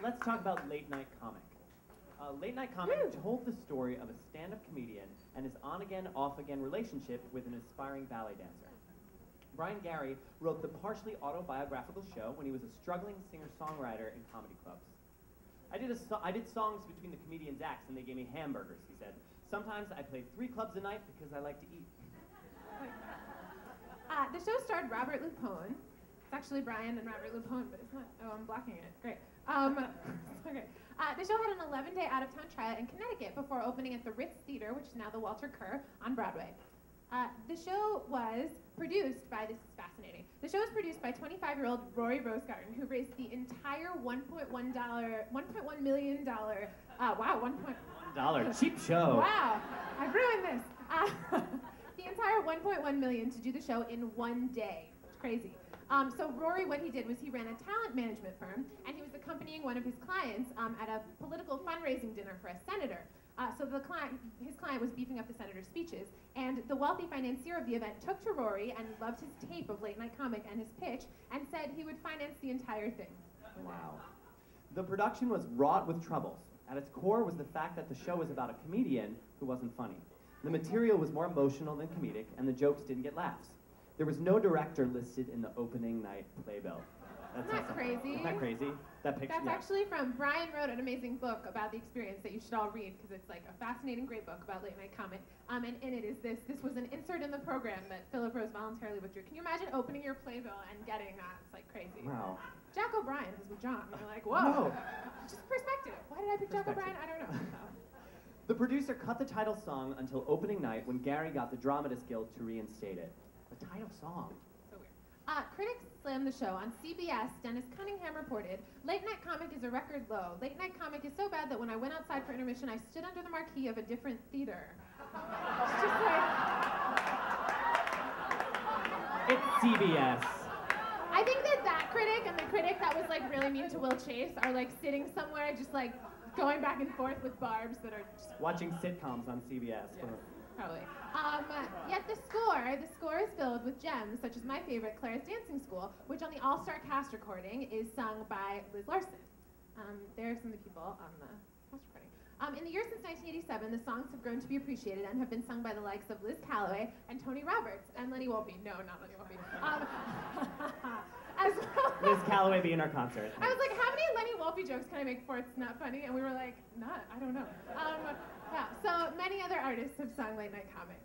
let's talk about Late Night Comic. Late Night Comic told the story of a stand-up comedian and his on-again, off-again relationship with an aspiring ballet dancer. Brian Gari wrote the partially autobiographical show when he was a struggling singer-songwriter in comedy clubs. I did songs between the comedians' acts and they gave me hamburgers, he said. Sometimes I played 3 clubs a night because I like to eat. The show starred Robert Lupone. It's actually Brian and Robert Lupone, but it's not. Oh, I'm blocking it. Great. Okay. The show had an 11-day out-of-town tryout in Connecticut before opening at the Ritz Theater, which is now the Walter Kerr, on Broadway. The show was produced by, this is fascinating, the show was produced by 25-year-old Rory Rosegarten, who raised the entire $1.1 million, wow, $1 cheap show. Wow, I've ruined this. The entire $1.1 million to do the show in one day. It's crazy. So Rory, what he did was he ran a talent management firm, and he was accompanying one of his clients at a political fundraising dinner for a senator. So his client was beefing up the senator's speeches, and the wealthy financier of the event took to Rory and loved his tape of Late Night Comic and his pitch, and said he would finance the entire thing. Wow. The production was wrought with troubles. At its core was the fact that the show was about a comedian who wasn't funny. The material was more emotional than comedic, and the jokes didn't get laughs. There was no director listed in the opening night playbill. Isn't that crazy? Isn't that crazy? That picture. That's actually from, Brian wrote an amazing book about the experience that you should all read, because it's like a fascinating, great book about Late Night Comic. And in it is this was an insert in the program that Philip Rose voluntarily withdrew. Can you imagine opening your playbill and getting that? It's like crazy. Wow. Jack O'Brien was with John. You're like, whoa. No. Just perspective. Why did I pick Jack O'Brien? I don't know. The producer cut the title song until opening night when Gary got the Dramatists Guild to reinstate it. The title song. So weird. Critics slammed the show. On CBS, Dennis Cunningham reported, Late Night Comic is a record low. Late Night Comic is so bad that when I went outside for intermission, I stood under the marquee of a different theater. It's just like... It's CBS. I think that critic and the critic that was like really mean to Will Chase are like sitting somewhere just like going back and forth with barbs that are just... Watching sitcoms on CBS. Yeah, probably. Yet the score is filled with gems, such as my favorite, Claire's Dancing School, which on the all-star cast recording is sung by Liz Larson. There are some of the people on the cast recording. In the years since 1987, the songs have grown to be appreciated and have been sung by the likes of Liz Calloway and Tony Roberts and Lenny Wolpe. No, not Lenny Wolpe. As well. Liz Calloway be in our concert. I was like, how many Lenny Wolpe jokes can I make before it's not funny? And we were like, I don't know. Yeah, so many other artists have sung Late Night Comic.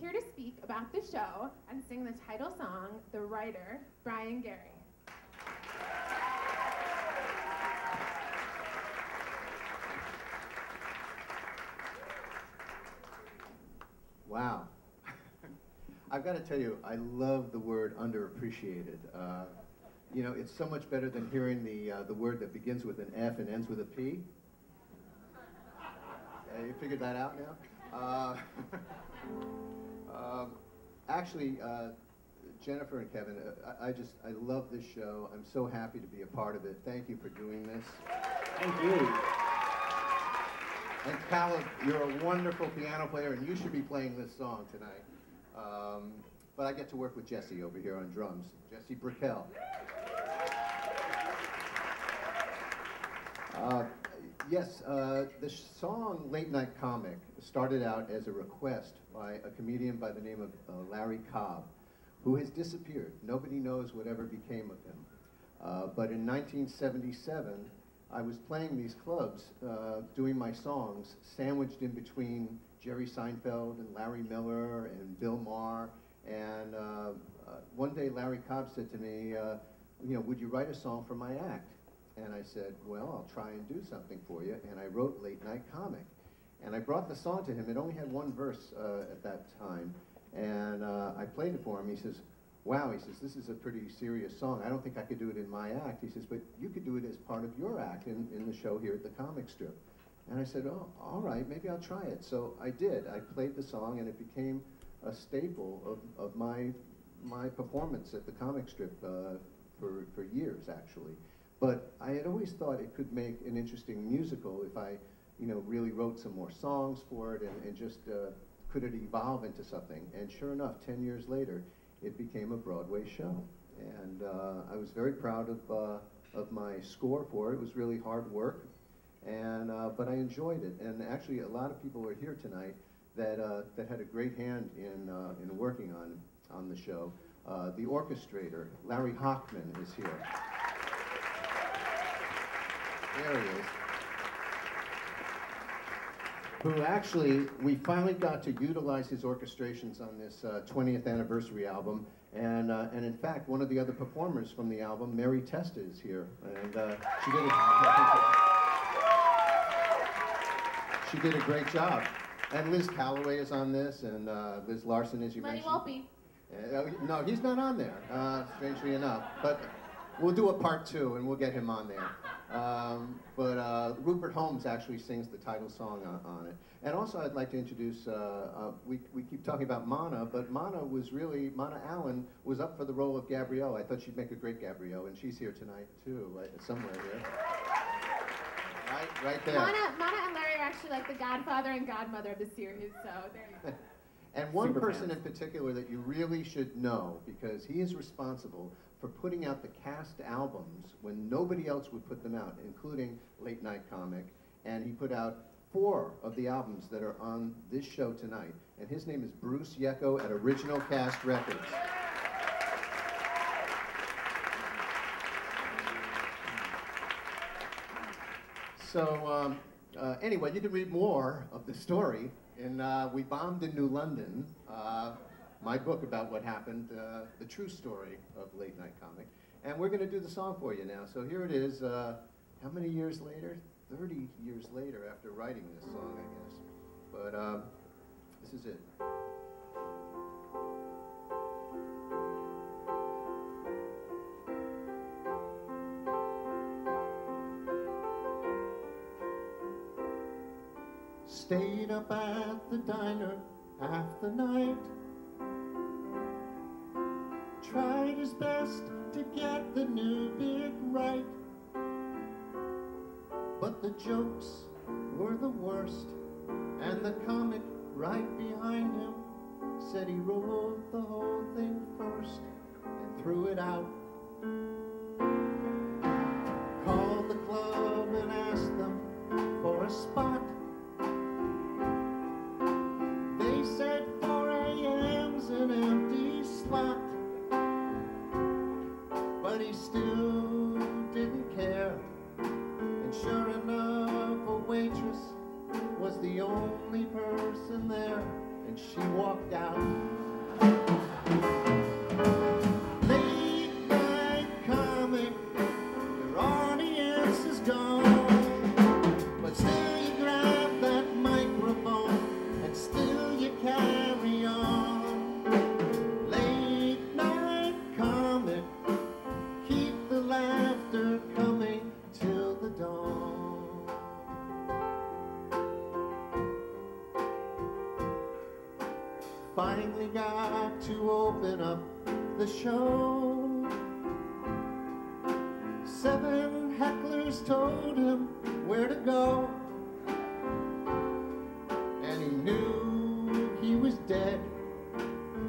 Here to speak about the show and sing the title song, the writer, Brian Gari. Wow. I've got to tell you, I love the word underappreciated. You know, it's so much better than hearing the word that begins with an F and ends with a P. You figured that out now? Actually, Jennifer and Kevin, I love this show. I'm so happy to be a part of it. Thank you for doing this. Thank you. And Caleb, you're a wonderful piano player, and you should be playing this song tonight. But I get to work with Jesse over here on drums, Jesse Brickell. Yes, the song Late Night Comic started out as a request by a comedian by the name of Larry Cobb, who has disappeared. Nobody knows whatever became of him. But in 1977, I was playing these clubs, doing my songs, sandwiched in between Jerry Seinfeld and Larry Miller and Bill Maher. And one day Larry Cobb said to me, you know, would you write a song for my act? And I said, well, I'll try and do something for you. And I wrote Late Night Comic. And I brought the song to him. It only had one verse at that time. And I played it for him. He says, wow, he says, this is a pretty serious song. I don't think I could do it in my act. He says, but you could do it as part of your act in the show here at the comic strip. And I said, oh, all right, maybe I'll try it. So I did. I played the song, and it became a staple of my performance at the comic strip for years, actually. But I had always thought it could make an interesting musical if I, you know, really wrote some more songs for it and just could it evolve into something. And sure enough, 10 years later, it became a Broadway show. And I was very proud of my my score for. It was really hard work, and but I enjoyed it. And actually, a lot of people are here tonight that that had a great hand in working on the show. The orchestrator, Larry Hochman, is here. There he is. Who actually, we finally got to utilize his orchestrations on this 20th anniversary album. And in fact, one of the other performers from the album, Mary Testa, is here. And she did a great job. And Liz Calloway is on this, and Liz Larson, as you Lenny mentioned. Wolpe. No, he's not on there, strangely enough. But we'll do a part 2, and we'll get him on there. But Rupert Holmes actually sings the title song on it. And also I'd like to introduce, we keep talking about Mana, but Mana Allen was up for the role of Gabrielle. I thought she'd make a great Gabrielle, and she's here tonight too, right, somewhere here. Right there. Mana and Larry are actually like the godfather and godmother of the series, so there you go. And one Super person fans. in particular that you really should know, because he is responsible for putting out the cast albums when nobody else would put them out, including Late Night Comic, and he put out 4 of the albums that are on this show tonight, and his name is Bruce Yecko at Original Cast Records. So anyway, you can read more of the story in We Bombed in New London, my book about what happened, the true story of Late Night Comic. And we're going to do the song for you now. So here it is, how many years later? 30 years later after writing this song, I guess. But this is it. Stayed up at the diner half the night, tried his best to get the new bit right, but the jokes were the worst, and the comic right behind him said he wrote the whole thing first and threw it out. Called the club and asked them for a spot. They said 4 a.m.'s an empty slot, but he still didn't care. And sure enough, a waitress was the only person there, and she walked out. Late night comic, your audience is gone, but still you grab that microphone, and still you carry on. Late night comic, keep the laughter coming till the dawn. Finally got to open up the show. 7 hecklers told him where to go, and he knew he was dead,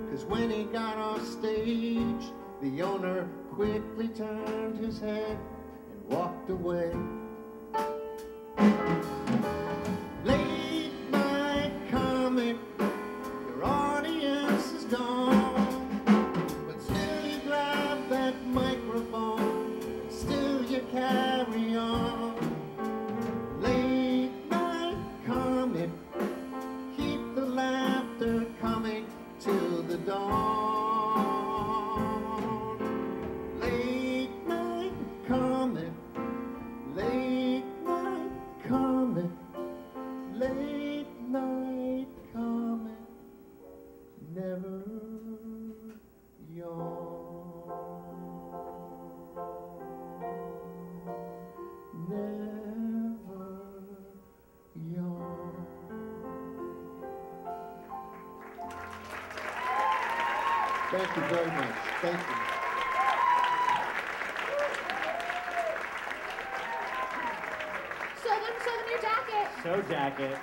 'cause when he got off stage, the owner quickly turned his head and walked away. Late night comic, your audience is gone, but still you grab that microphone, still you carry on. Late night comic, keep the laughter coming till the dawn. Late night comic, late night comic, late night comic, never yawn, never yawn. Thank you very much. Thank you. Show them your jacket. Show jacket.